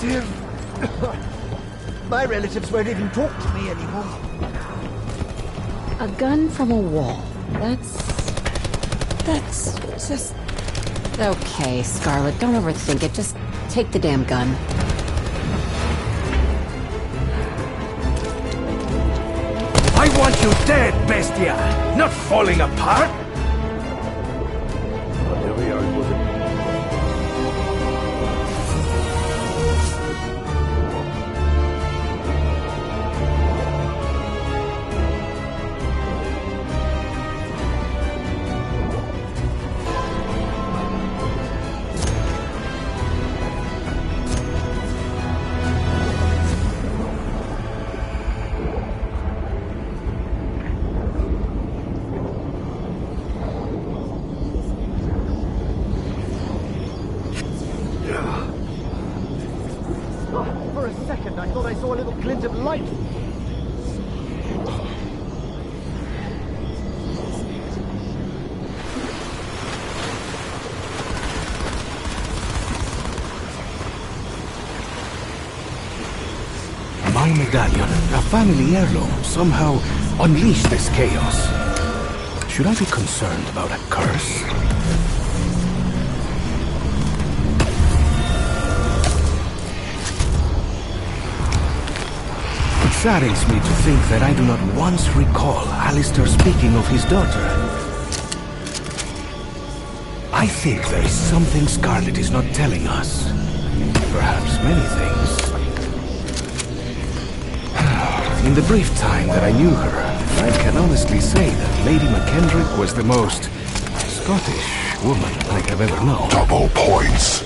relative. My relatives won't even talk to me anymore. A gun from a wall. That's just... Okay, Scarlet, don't overthink it. Just take the damn gun. I want you dead, Bestia! Not falling apart! Whatever you are supposed to... For a second, I thought I saw a little glint of light. My medallion, a family heirloom, somehow unleashed this chaos. Should I be concerned about a curse? It saddens me to think that I do not once recall Alistair speaking of his daughter. I think there is something Scarlet is not telling us. Perhaps many things. In the brief time that I knew her, I can honestly say that Lady McKendrick was the most Scottish woman I have ever known. Double points.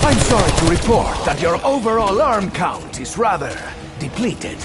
I'm sorry to report that your overall arm count is rather depleted.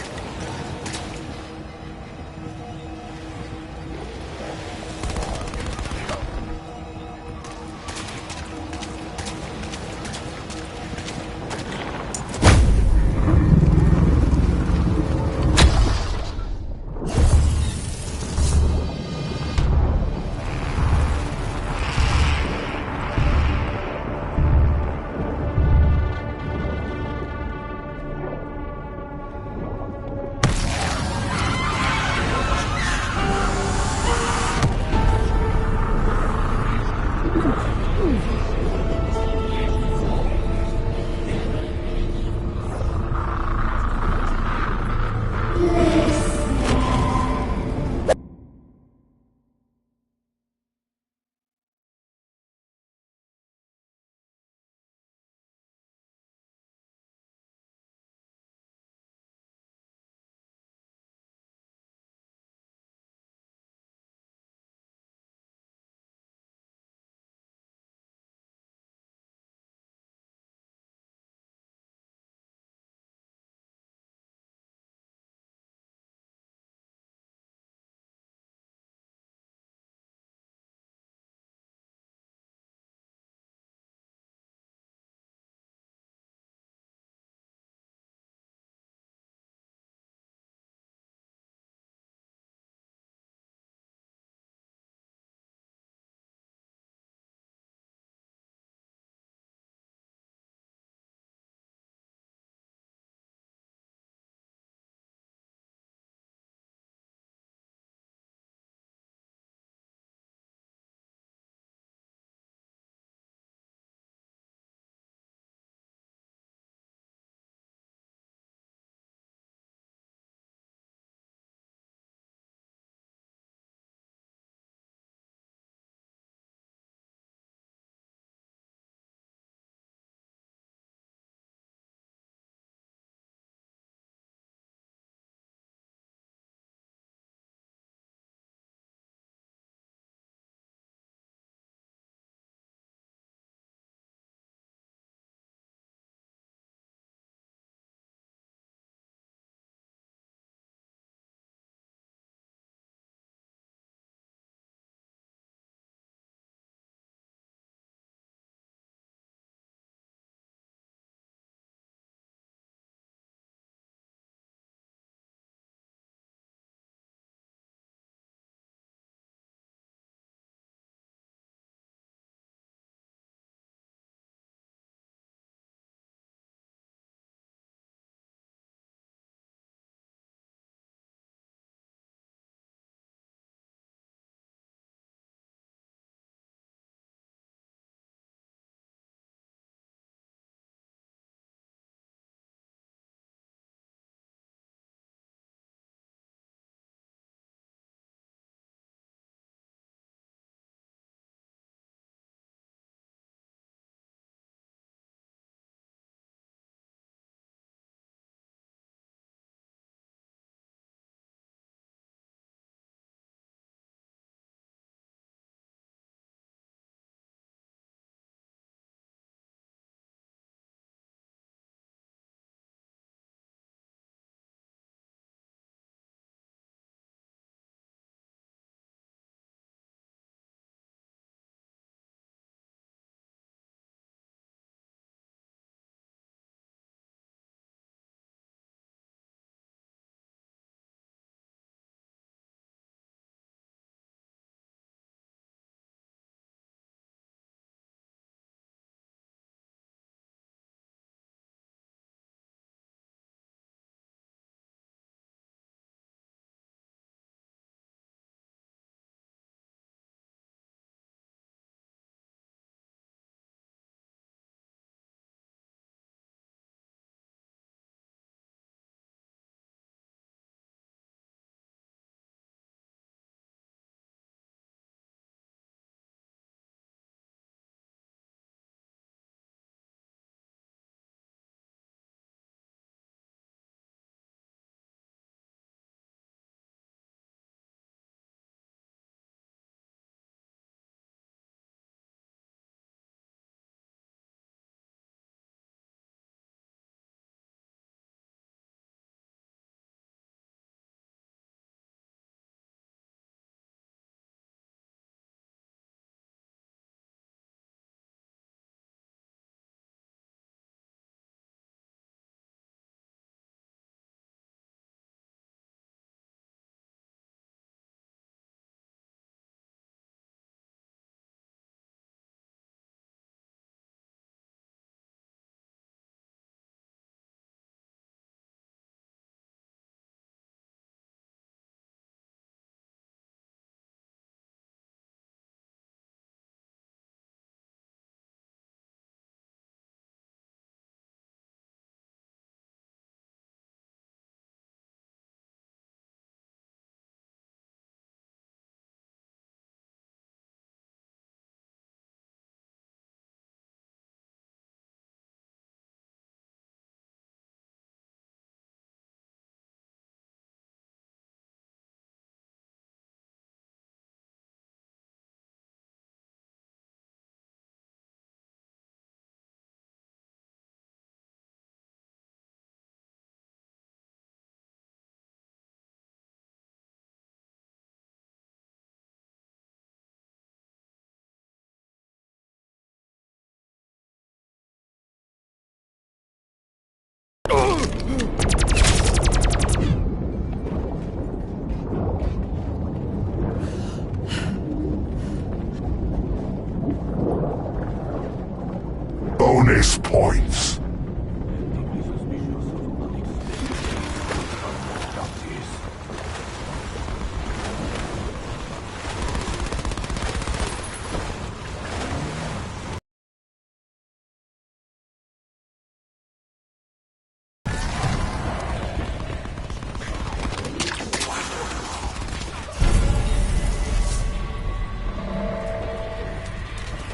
Bonus points.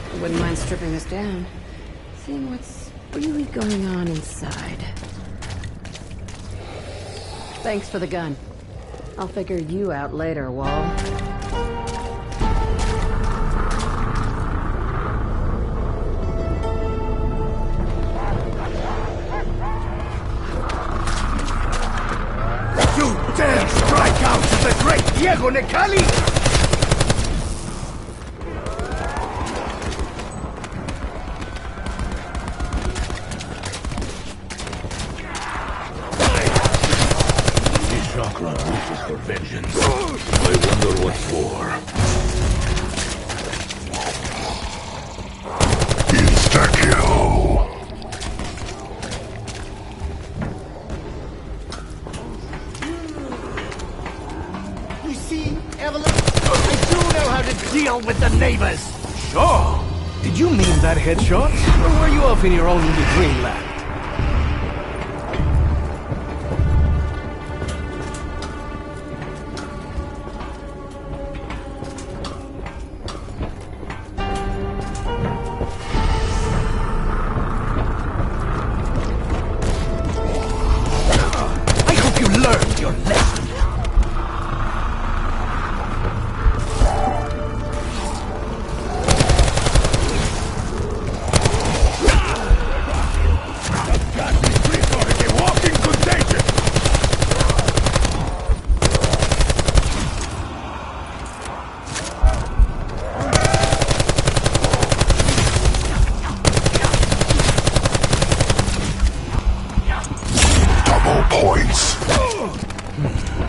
I wouldn't mind stripping this down. Seeing what's really going on inside. Thanks for the gun. I'll figure you out later, Wall. You dare strike out at the great Diego Necali! Chakra wishes for vengeance. I wonder what for. Insta-kill. You see, Evelyn, I do know how to deal with the neighbors! Sure. Did you mean that headshot? Or were you off in your own little dreamland? Learn your lesson.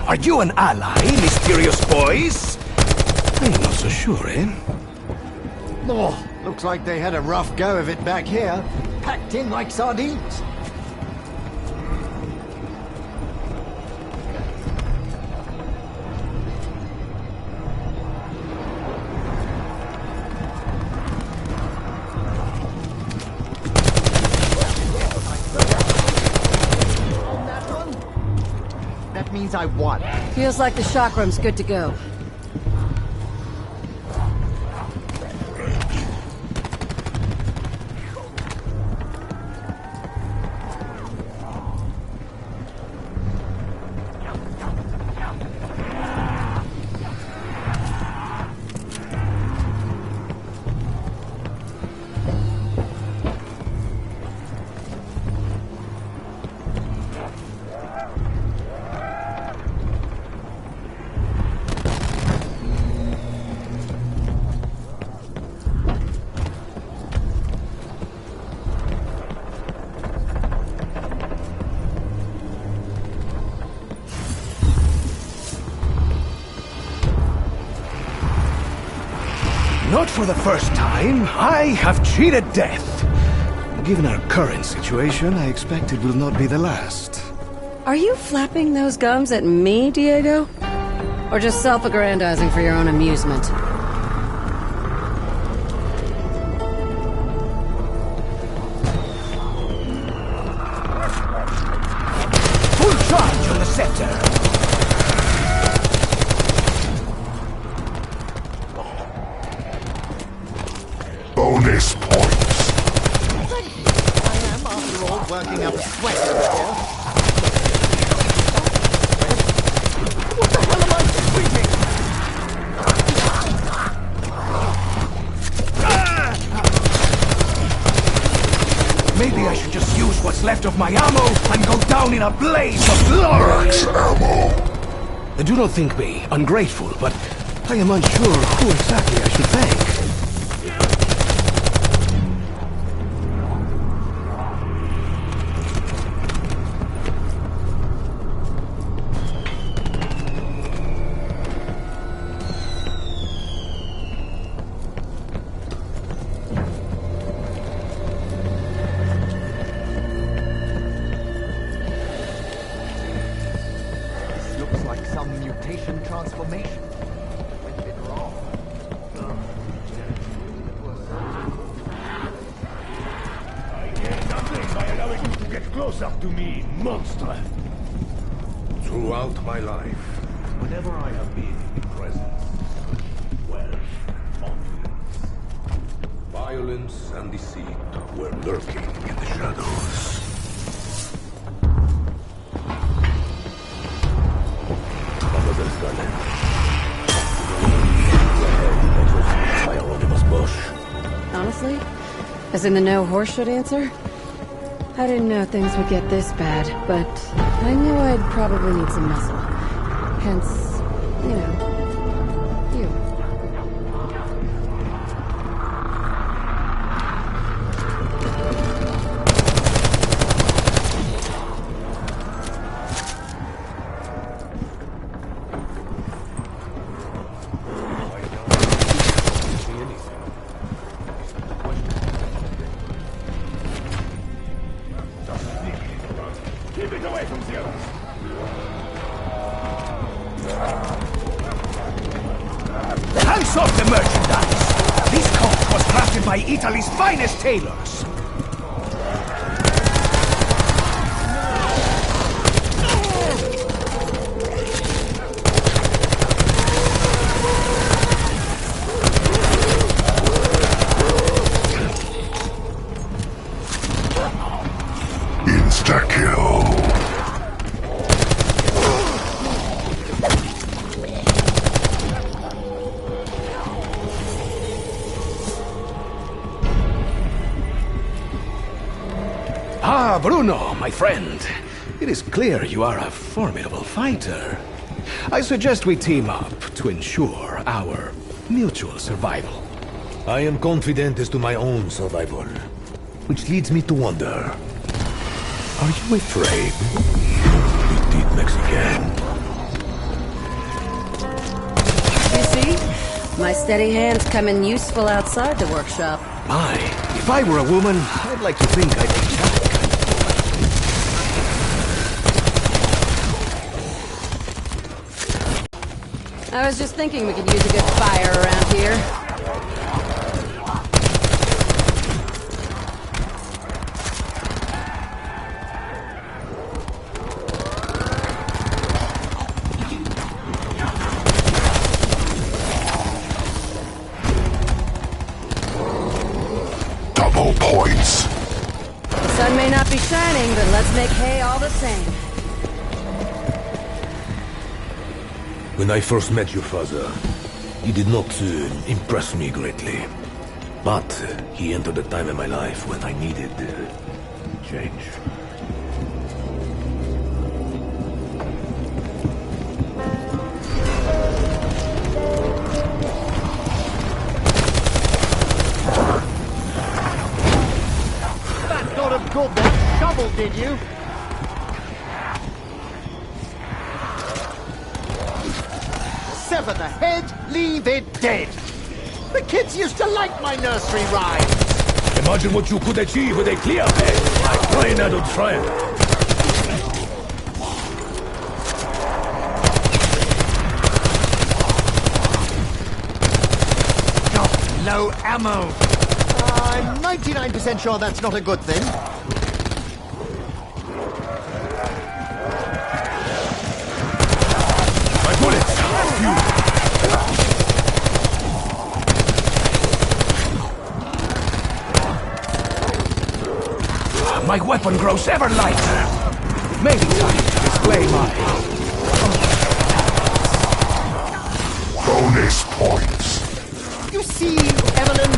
Are you an ally, mysterious boys? I'm not so sure, eh? Oh, looks like they had a rough go of it back here. Packed in like sardines. That means I won. Feels like the chakram's good to go. Not for the first time, I have cheated death. Given our current situation, I expect it will not be the last. Are you flapping those gums at me, Diego? Or just self-aggrandizing for your own amusement? Full charge on the scepter! Bonus points. I am, after all, working up a sweat over here. What the hell am I shooting? Maybe I should just use what's left of my ammo and go down in a blaze of glory! Max ammo. Do not think me ungrateful, but I am unsure who exactly I should thank. close up to me, monster! Throughout my life, whenever I have been in presence, wealth, opulence, violence and deceit were lurking in the shadows. Honestly? As in the no horseshit answer? I didn't know things would get this bad, but I knew I'd probably need some muscle. Hence, you know, you. Keep it away from the others! Hands off the merchandise! This coat was crafted by Italy's finest tailors! Insta-kill! Ah, Bruno, my friend. It is clear you are a formidable fighter. I suggest we team up to ensure our mutual survival. I am confident as to my own survival, which leads me to wonder. Are you afraid? Petit Mexican. You see? My steady hands come in useful outside the workshop. My, if I were a woman, I'd like to think I'd be that kind of woman. I was just thinking we could use a good fire around here. Double points. The sun may not be shining, but let's make hay all the same. When I first met your father, he did not impress me greatly. But he entered a time in my life when I needed change. That got him good, that shovel, did you? Sever the head, leave it dead. The kids used to like my nursery rhymes. Imagine what you could achieve with a clear head, like Brian Adult Friend. Got low ammo. I'm 99% sure that's not a good thing. My bullets! Few! My weapon grows ever lighter! Maybe time to display my... Bonus points! You see, Evelyn,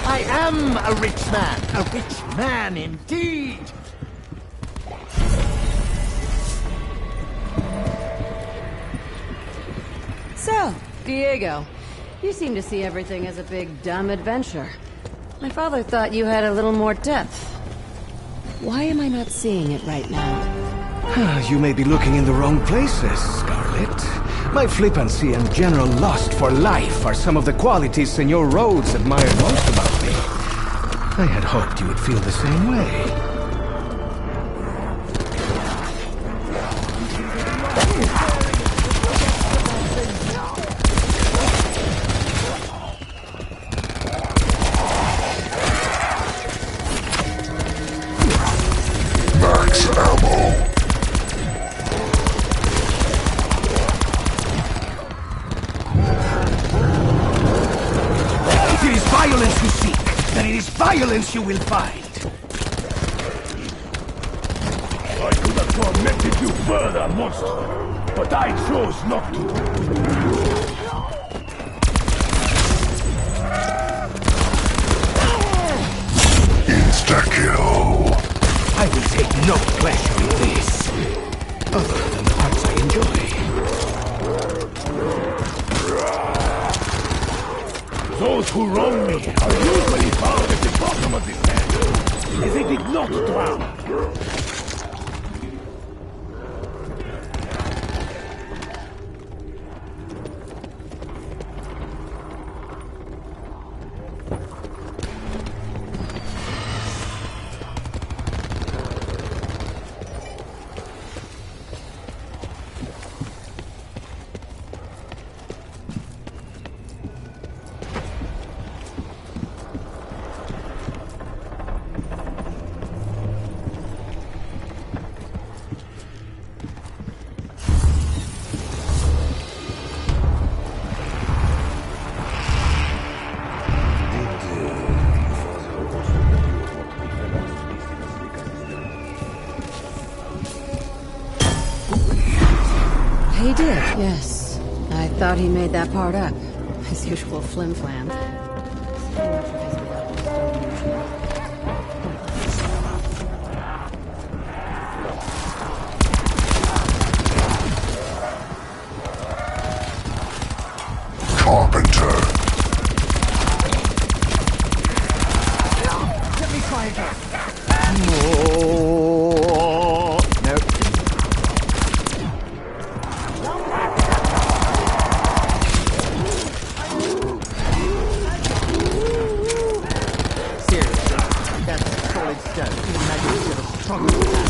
I am a rich man. A rich man indeed. So, Diego, you seem to see everything as a big, dumb adventure. My father thought you had a little more depth. Why am I not seeing it right now? You may be looking in the wrong places, Scarlet. My flippancy and general lust for life are some of the qualities Senor Rhodes admired most about me. I had hoped you would feel the same way. Max it is violence you will find. I could have tormented you further, monster, but I chose not to. Insta-kill. I will take no pleasure in this, other than the parts I enjoy. Those who wrong me are usually found at the bottom of this man, as they did not drown. He did, yes. I thought he made that part up. His usual flim-flam. Carpenter. Let me try again. Oh, no. Seriously, that's solid stone. Even Magnus would have struggled with that.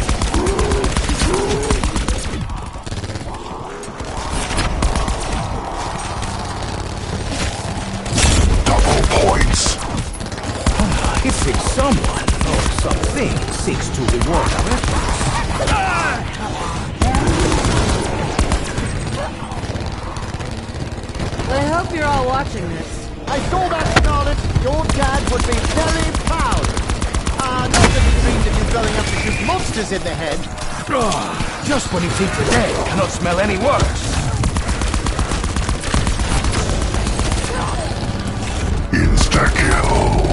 Double points. It seems someone or something seeks to reward our efforts. I hope you're all watching this. I saw that, Scarlet. Your dad would be very proud. Not that he dreamed of you growing up to shoot monsters in the head. Just when you think the dead cannot smell any worse. Insta-kill.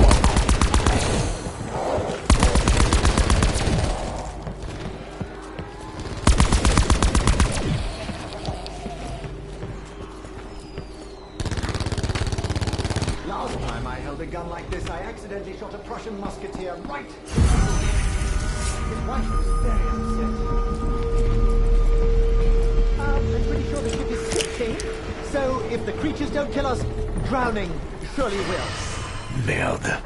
Last time I held a gun like this, I accidentally shot a Prussian musketeer right. His wife was very upset. I'm pretty sure the ship is sinking, so if the creatures don't kill us, drowning surely will. Merde.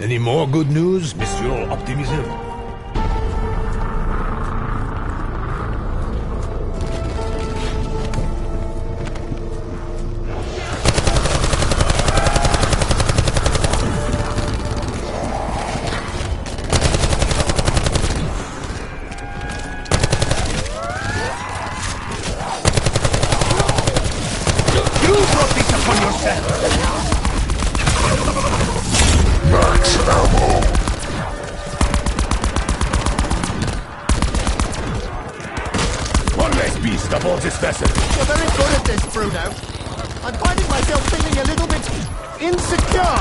Any more good news, Monsieur Optimism? You brought this upon yourself. Max ammo. One less beast aboard this vessel. You're very good at this, Bruno. I'm finding myself feeling a little bit insecure.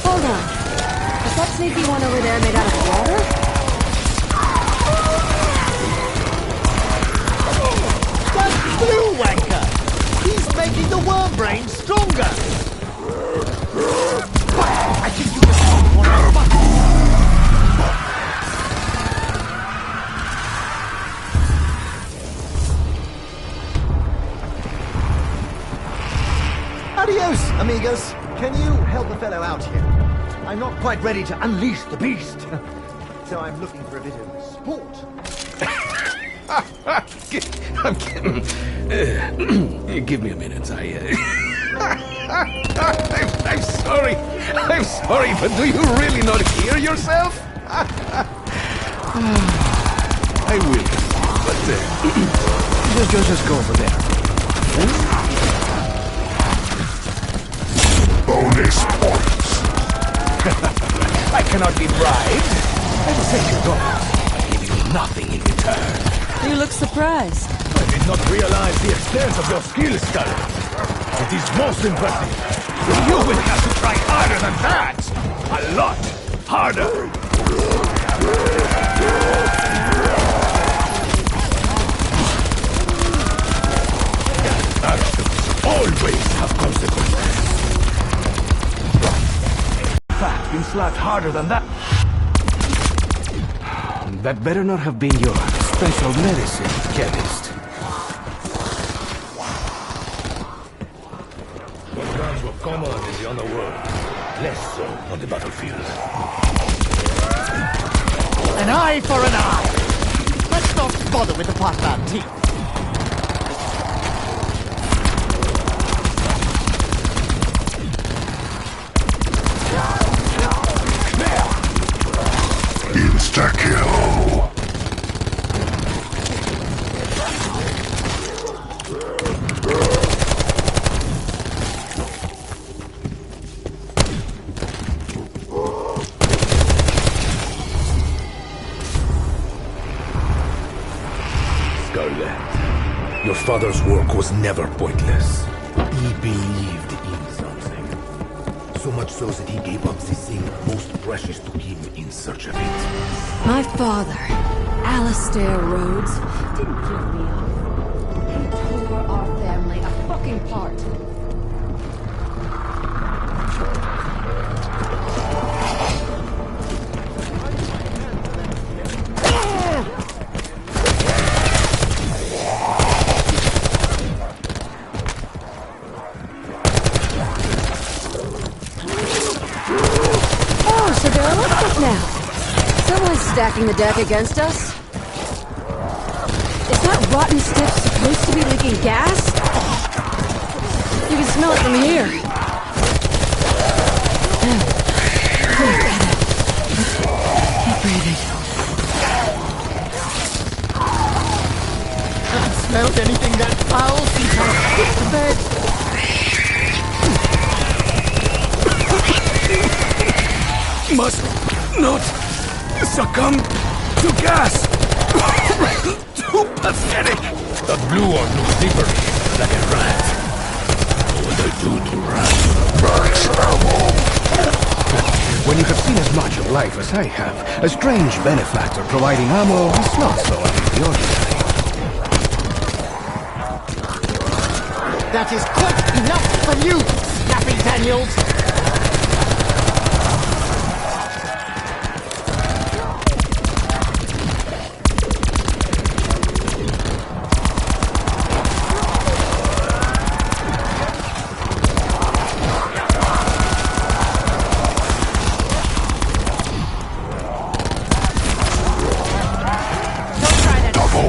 Hold on. Is that sneaky one over there made out of water? That blue wanker! He's making the worm brain stronger! I think you just want to fuck. Adios, amigos. Can you help a fellow out here? I'm not quite ready to unleash the beast. So I'm looking for a bit of sport. I'm kidding. Give me a minute. I'm sorry. I'm sorry, but do you really not hear yourself? I will. But Just go over there. Bonus points. I cannot be bribed. I will take your gold, give you nothing in return. You look surprised. I did not realize the extent of your skill, Scarlet. It is most impressive. You will have to try harder than that. A lot harder. Actions always have consequences. In fact, been slapped harder than that. That better not have been your special medicine, chemist. Those guns were common in the underworld, less so on the battlefield. An eye for an eye! Let's not bother with the pot-man teeth. Insta-kill. Scarlet, your father's work was never pointless. He believed in something. So much so that he gave up the thing most precious to him in search of it. My father, Alistair Rhodes, didn't give me up. He tore our family apart. Oh, so they're electric now. Someone's stacking the deck against us. Is that rotten stuff supposed to be leaking gas? You can smell it from here. Keep breathing. Haven't smelled anything that foul since I put to bed. Must not succumb to gas. Too pathetic. That blue one looks slippery, like a rat. What would I do to rats? Max ammo. When you have seen as much of life as I have, a strange benefactor providing ammo is not so out of the ordinary. That is quite enough from you, Snappy Daniels.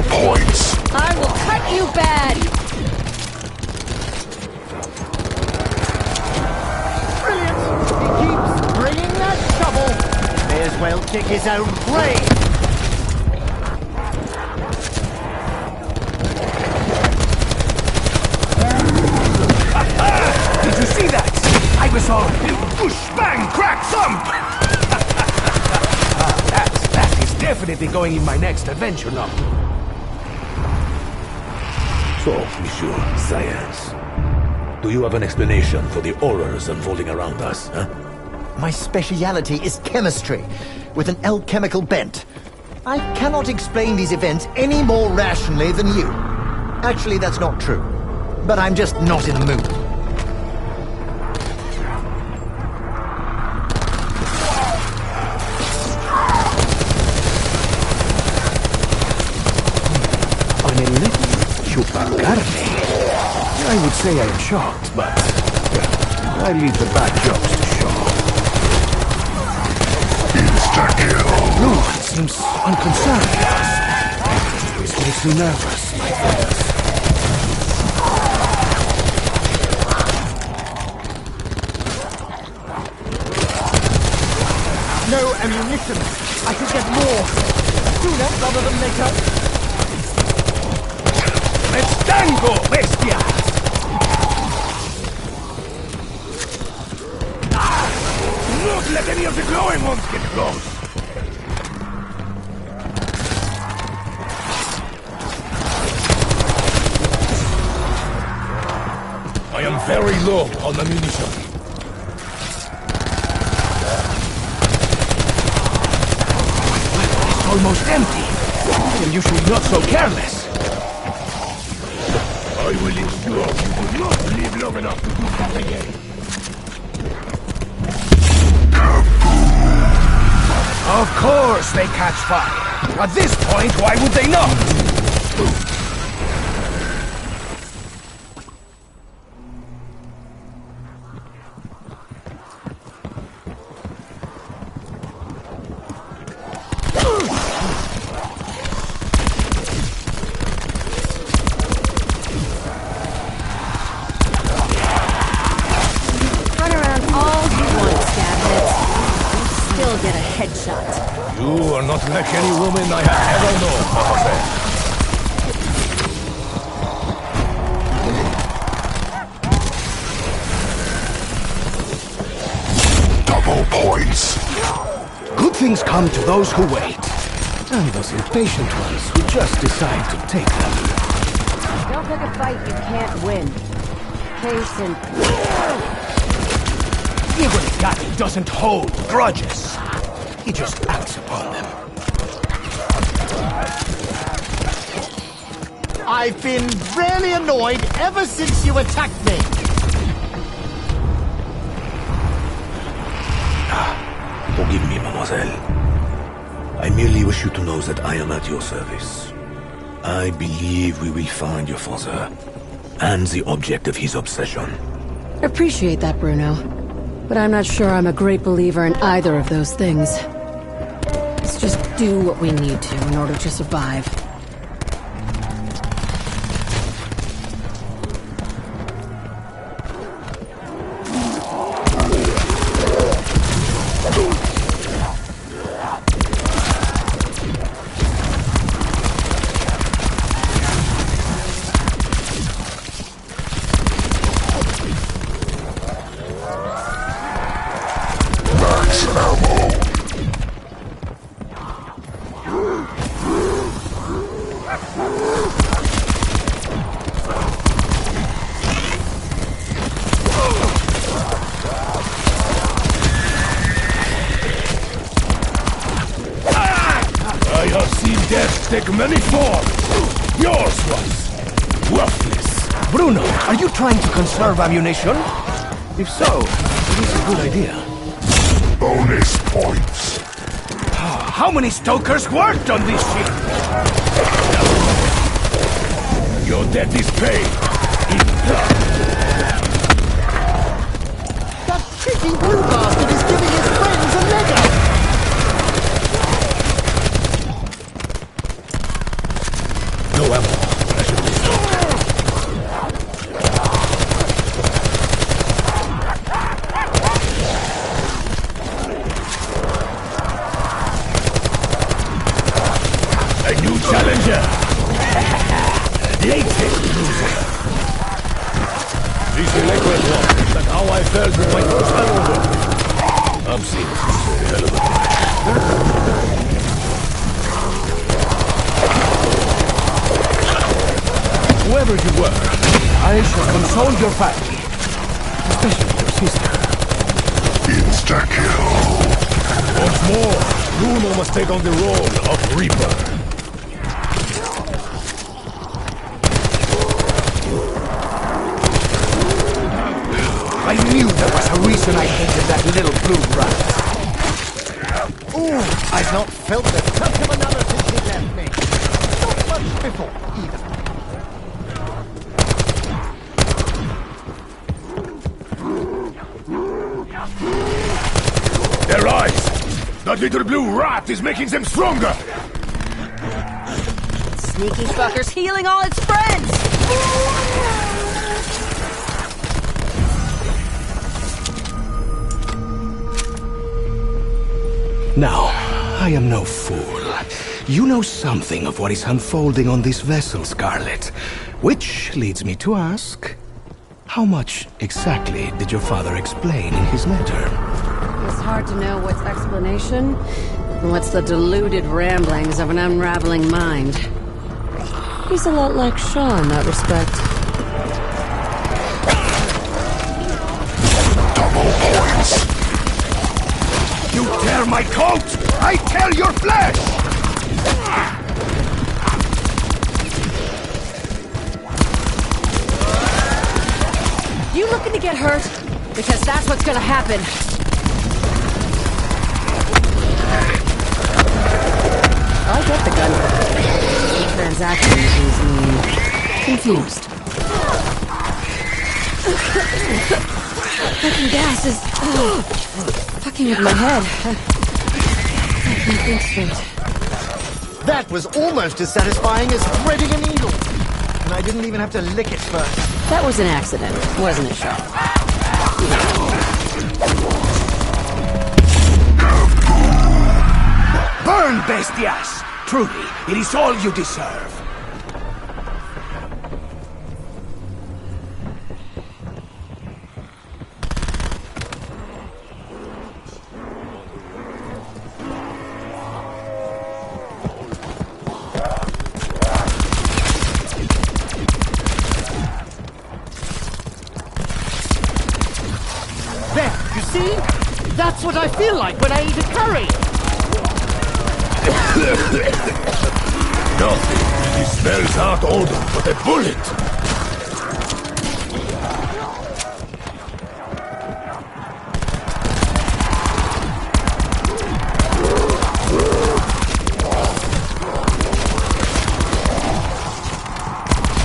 Points. I will cut you bad! Brilliant! He keeps bringing that shovel. May as well dig his own grave. Did you see that? I was all whoosh, bang, crack, thump! That is definitely going in my next adventure novel. So, Monsieur Science, do you have an explanation for the horrors unfolding around us, huh? My speciality is chemistry, with an alchemical bent. I cannot explain these events any more rationally than you. Actually, that's not true. But I'm just not in the mood. On a little chupacarne. I would say I am shocked, but I leave the bad jokes to Shaw. Insta-kill. No one seems unconcerned with us. This makes me nervous, my friends. No ammunition. I could get more. Sooner rather than later. Let Vengo, bestias! Not let any of the glowing ones get close! I am very low on ammunition. It's almost empty. I am usually not so careless. I will ensure you do not live long enough to do that again. Of course they catch fire. At this point, why would they not? Run around all you want, scabheads. You still get a headshot. You are not like any woman I have ever known, Jose. Double points. Good things come to those who wait. And those impatient ones who just decide to take them. Don't pick a fight you can't win. Case in... Diego Gatti doesn't hold grudges. He just acts upon them. I've been really annoyed ever since you attacked me. Forgive me, mademoiselle. I merely wish you to know that I am at your service. I believe we will find your father, and the object of his obsession. Appreciate that, Bruno. But I'm not sure I'm a great believer in either of those things. Let's just do what we need to in order to survive. I have seen death take many forms. Yours was worthless. Bruno, are you trying to conserve ammunition? If so, it is a good idea. Bonus points. How many stokers worked on this ship? Your debt is paid. In blood. That cheeky blue bastard is giving his friends a leg up. No ammo. I should be stopped. A new challenger. Latest loser. This eloquent one, and how I felt with my first hangover. I'm seeing this is a hell of a fight. Whoever you were, I shall console your family. Especially your sister. Insta-kill. Once more, Bruno must take on the role of Reaper. I knew there was a reason I hated that little blue rat. Ooh, I've not felt the touch of another since he left me. Not much before, either. Their eyes! That little blue rat is making them stronger! Sneaky fucker's healing all its friends! Now, I am no fool. You know something of what is unfolding on this vessel, Scarlet. Which leads me to ask, how much exactly did your father explain in his letter? It's hard to know what's explanation and what's the deluded ramblings of an unraveling mind. He's a lot like Shaw in that respect. You tear my coat! I tear your flesh! You looking to get hurt? Because that's what's gonna happen. I get the gun. The transaction leaves me confused. Fucking gas is fucking with my head. I can't think straight. That was almost as satisfying as threading a needle. And I didn't even have to lick it first. That was an accident, wasn't it, Shaw? Burn, bestias! Truly, it is all you deserve. There, you see? That's what I feel like when I eat a curry. Nothing really smells out odor but a bullet.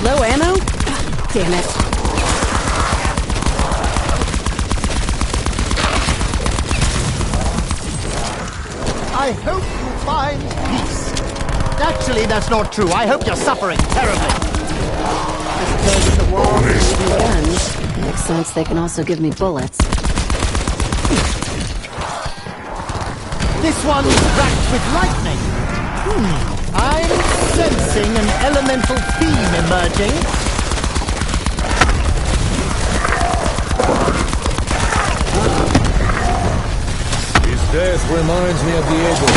Low ammo? Damn it. I hope you find peace. Actually, that's not true. I hope you're suffering terribly. I suppose if the walls can give me guns, it makes sense they can also give me bullets. This one's racked with lightning. I'm sensing an elemental theme emerging. His death reminds me of Diego.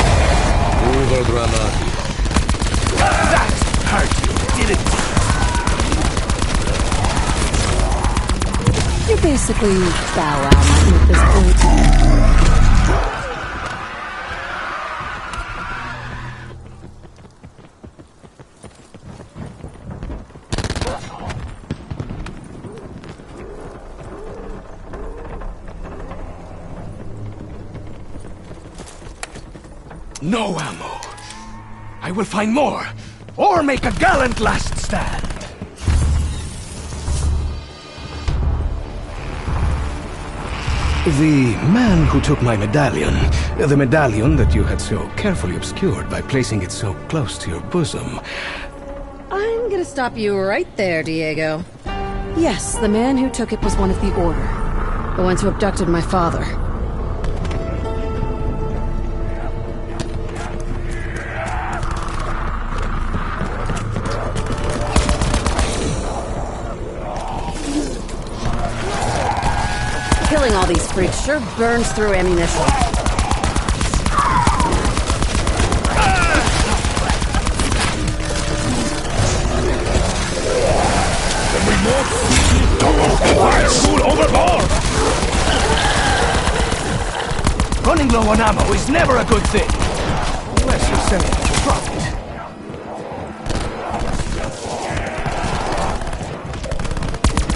Uber dramatic. That hurt you, didn't it? You're basically Bow Wow at this point. No ammo. I will find more, or make a gallant last stand. The man who took my medallion, the medallion that you had so carefully obscured by placing it so close to your bosom. I'm gonna stop you right there, Diego. Yes, the man who took it was one of the Order. The ones who abducted my father. Killing all these freaks sure burns through ammunition. The remote fire school overboard! Running low on ammo is never a good thing. Unless you're selling it for profit.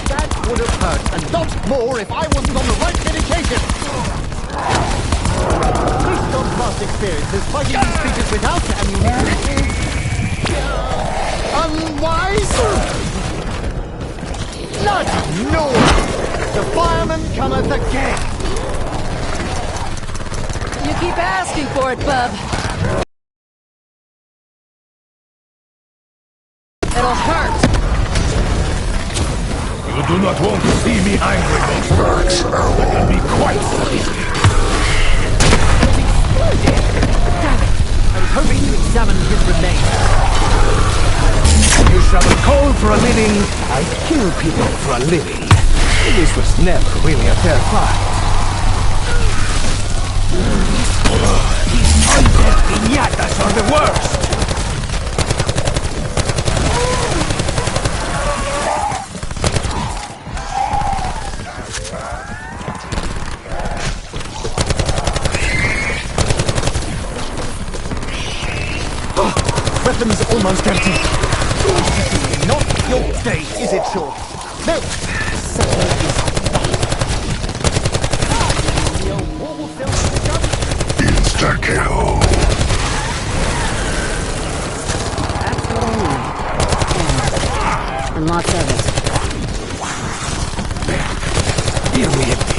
That would have hurt a lot more if I wasn't on the right medication. Based on past experiences, fighting these creatures without ammunition is unwise. Bloody no! The fireman cometh again. You keep asking for it, bub. It'll hurt. You do not want to see me angry, Ghost. That can be quite funny. I was hoping to examine his remains. You shovel coal for a living, I kill people for a living. This was never really a fair fight. These undead piñatas are the worst! Weapons almost empty. Not your day, is it, Shaw? No! Certainly is Insta-kill. That's what I need. And lots of it. Nearly empty.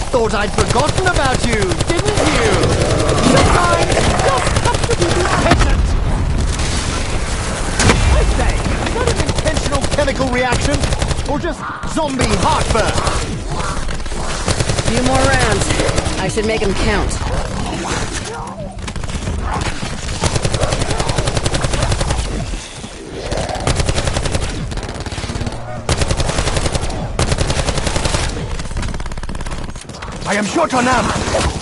Thought I'd forgotten about you, didn't you? Sometimes you just have to be patient. I say, is that an intentional chemical reaction? Or just zombie heartburn? Few more rounds. I should make them count. I am short on ammo.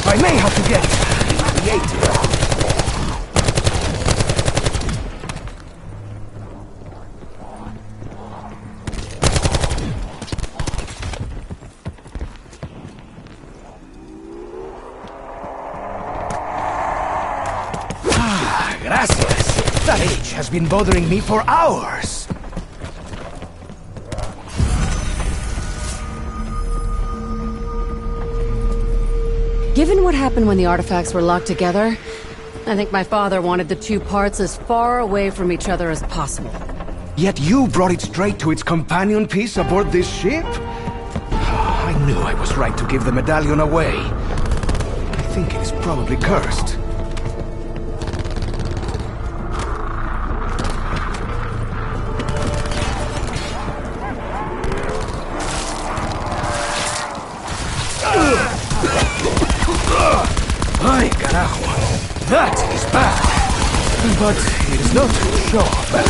I may have to get creative. Gracias. That H has been bothering me for hours. Given what happened when the artifacts were locked together, I think my father wanted the two parts as far away from each other as possible. Yet you brought it straight to its companion piece aboard this ship? I knew I was right to give the medallion away. I think it is probably cursed. Ay, carajo. That is bad. But it is not so bad.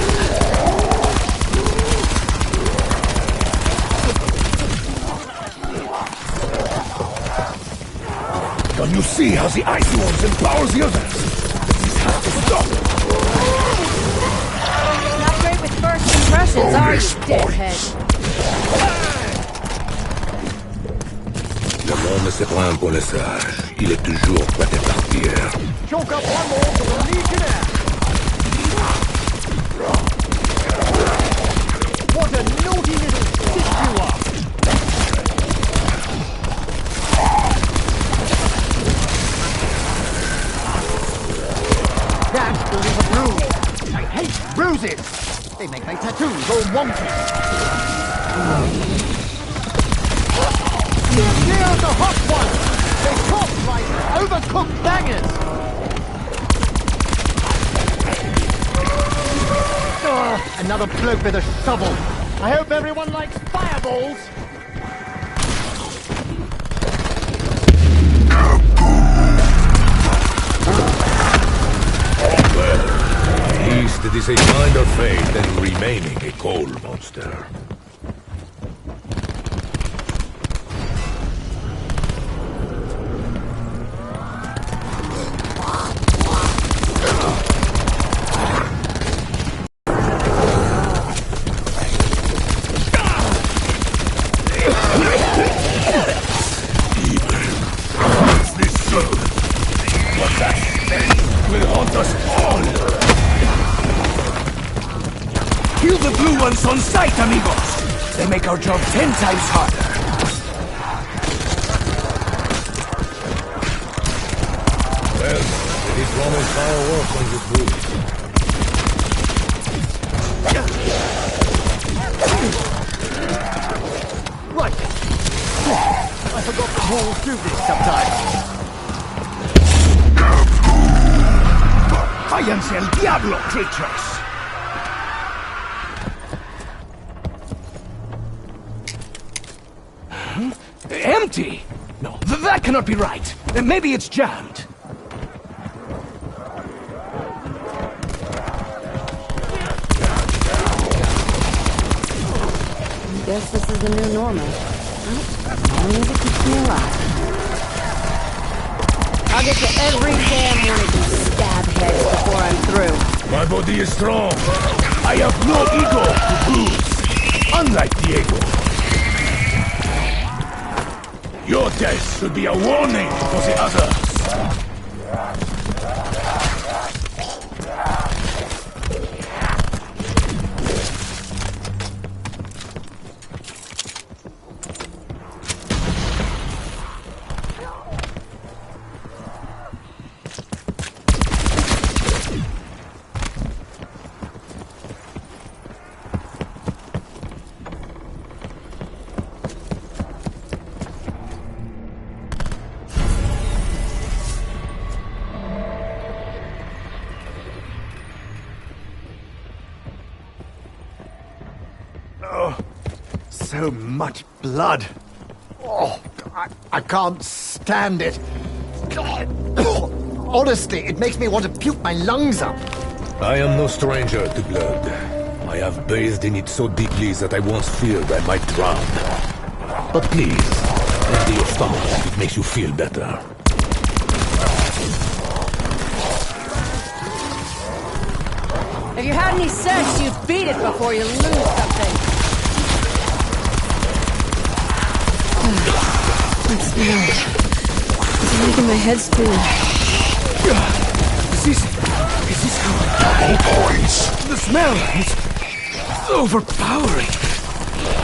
Don't you see how the icy ones empowers the others? This has to stop. Not great with first impressions, are you, deadhead? Le monde se prend pour le sage. Il est toujours prêt à partir. Choke up one more for the Legionnaire! What a naughty little stick you are! That will leave a bruise. I hate bruises! They make my tattoos all wonky. Steer clear of the hot ones! They talk like overcooked bangers! Another bloke with a shovel. I hope everyone likes fireballs! Well, at least it is a kinder fate than remaining a coal monster. Kill the blue ones on sight, amigos! They make our job 10 times harder. Well, it is Roman fireworks on the booth. Right. I forgot the rules do this sometimes. ¡Váyanse al diablo, creatures! Huh? Empty? No, that cannot be right. Maybe it's jammed. Guess this is the new normal. Well, as long as it keeps me alive. I'll get to every damn one of these stab heads before I'm through. My body is strong. I have no ego to bruise. Unlike Diego. Your death should be a warning for the others. So much blood. Oh, I can't stand it. Honestly, it makes me want to puke my lungs up. I am no stranger to blood. I have bathed in it so deeply that I once feared I might drown. But please, empty your stomach if it makes you feel better. If you had any sense, you'd beat it before you lose something. That smell. It's making my head spin. Is this double points? The smell is overpowering.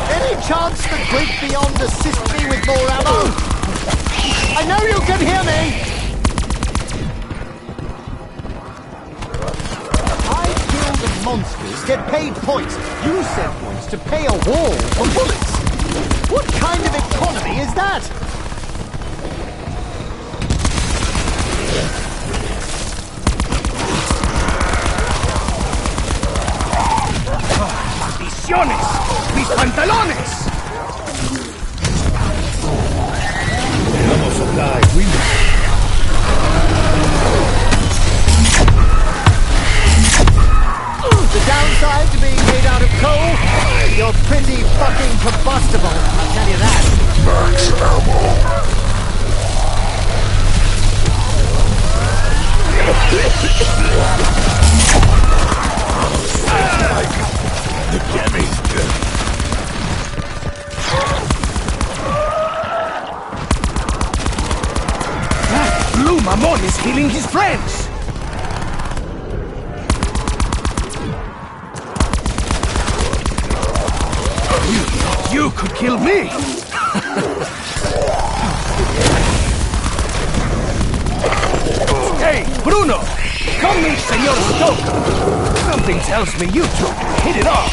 Any chance the Great Beyond assist me with more ammo? I know you can hear me! I kill the monsters, get paid points. You send points to pay a wall for bullets. What kind of economy is that? ¡Maldiciones! ¡Mis pantalones! Vamos a die, The downside to being made out of coal? You're pretty fucking combustible, I'll tell you that. Max ammo. The damage. Blue Mamon is healing his friends! You could kill me! Hey, Bruno! Come meet Senor Stoker! Something tells me you two hit it off!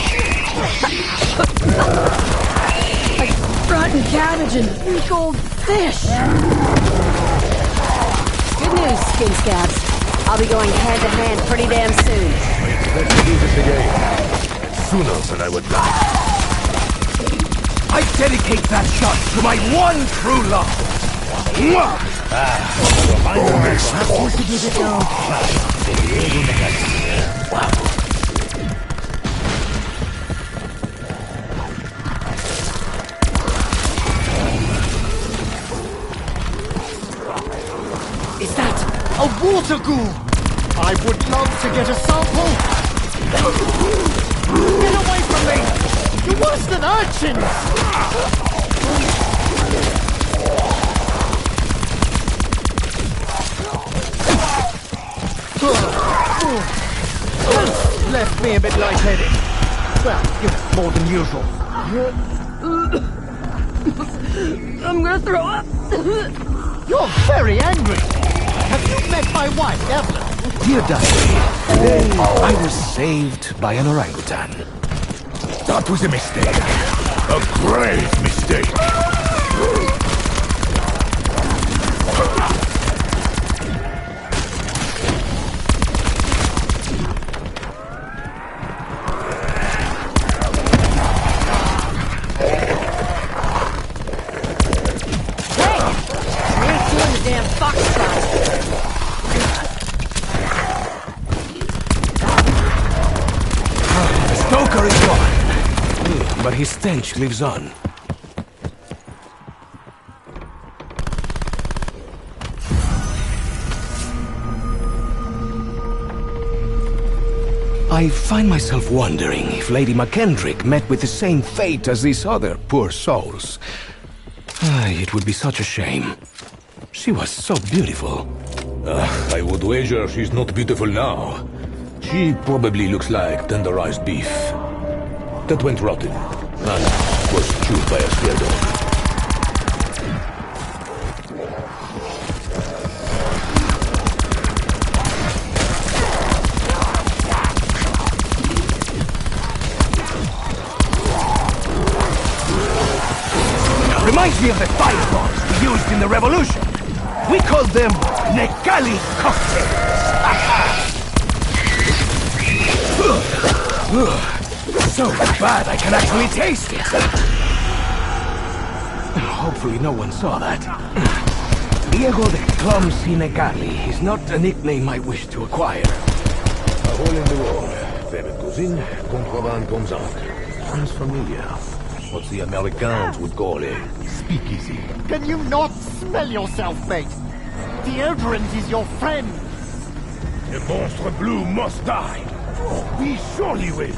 Like rotten cabbage and weak old fish! Good news, Skin Scabs. I'll be going hand-to-hand pretty damn soon. Let's do this again. Sooner than I would like. I dedicate that shot to my one true love! Mwah! Is that a water ghoul? I would love to get a sample. Get away from me! You're worse than urchins! Left me a bit lightheaded. Well, you know, more than usual. I'm gonna throw up! You're very angry. Have you met my wife, Evelyn? Dear Diary, today I was saved by an orangutan. That was a mistake. A grave mistake. Victor is gone. But his stench lives on. I find myself wondering if Lady McKendrick met with the same fate as these other poor souls. It would be such a shame. She was so beautiful. I would wager she's not beautiful now. She probably looks like tenderized beef that went rotten and was chewed by a stray dog. Reminds me of the firebombs we used in the revolution. We called them Nekali cocktails. So bad I can actually taste it. Hopefully no one saw that. Diego de Clumsy Nekali is not a nickname I wish to acquire. A hole in the wall. Favorite cuisine, contraband comes out. Sounds familiar. What the Americans would call a speakeasy. Can you not smell yourself, mate? Deodorant is your friend. The Monstre Bleu must die. We surely will.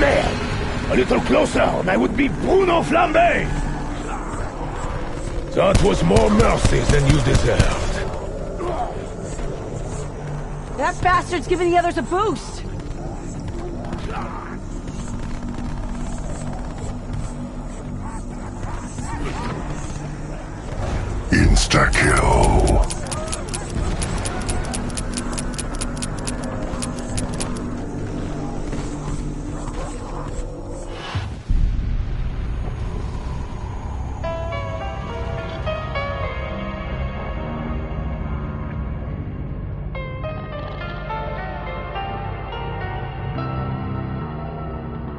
Man, a little closer and I would be Bruno Flambe. That was more mercy than you deserved. That bastard's giving the others a boost. Insta-kill.